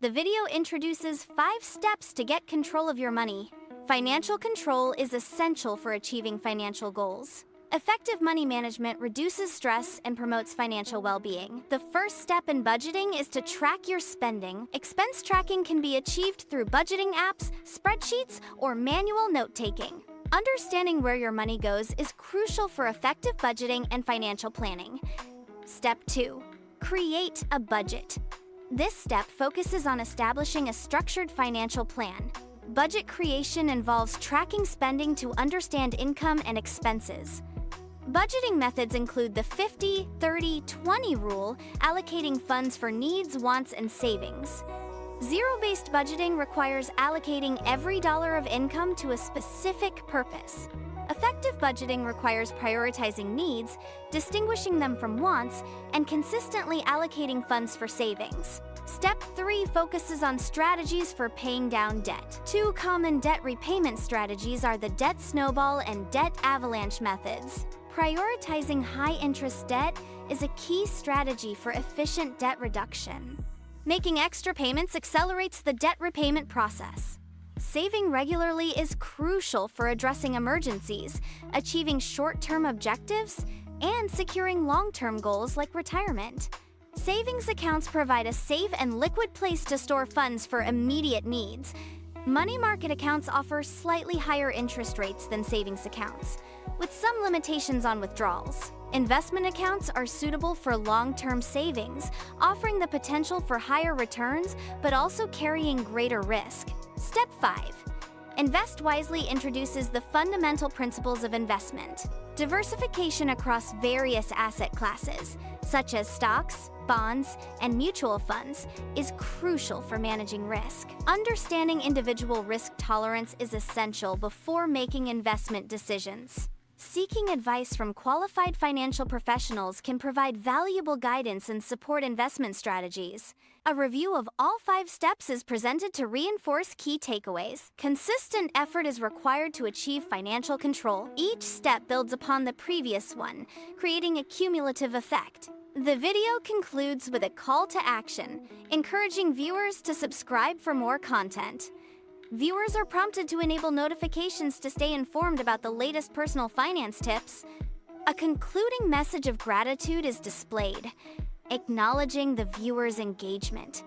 The video introduces 5 steps to get control of your money. Financial control is essential for achieving financial goals. Effective money management reduces stress and promotes financial well-being. The first step in budgeting is to track your spending. Expense tracking can be achieved through budgeting apps, spreadsheets, or manual note-taking. Understanding where your money goes is crucial for effective budgeting and financial planning. Step 2. Create a budget. This step focuses on establishing a structured financial plan. Budget creation involves tracking spending to understand income and expenses. Budgeting methods include the 50-30-20 rule, allocating funds for needs, wants, and savings. Zero-based budgeting requires allocating every dollar of income to a specific purpose. Effective budgeting requires prioritizing needs, distinguishing them from wants, and consistently allocating funds for savings. Step 3 focuses on strategies for paying down debt. 2 common debt repayment strategies are the debt snowball and debt avalanche methods. Prioritizing high-interest debt is a key strategy for efficient debt reduction. Making extra payments accelerates the debt repayment process. Saving regularly is crucial for addressing emergencies, achieving short-term objectives, and securing long-term goals like retirement. Savings accounts provide a safe and liquid place to store funds for immediate needs. Money market accounts offer slightly higher interest rates than savings accounts, with some limitations on withdrawals. Investment accounts are suitable for long-term savings, offering the potential for higher returns but also carrying greater risk. Step 5. Invest wisely introduces the fundamental principles of investment. Diversification across various asset classes, such as stocks, bonds, and mutual funds, is crucial for managing risk. Understanding individual risk tolerance is essential before making investment decisions. Seeking advice from qualified financial professionals can provide valuable guidance and support investment strategies. A review of all 5 steps is presented to reinforce key takeaways. Consistent effort is required to achieve financial control. Each step builds upon the previous one, creating a cumulative effect. The video concludes with a call to action, encouraging viewers to subscribe for more content. Viewers are prompted to enable notifications to stay informed about the latest personal finance tips. A concluding message of gratitude is displayed, acknowledging the viewer's engagement.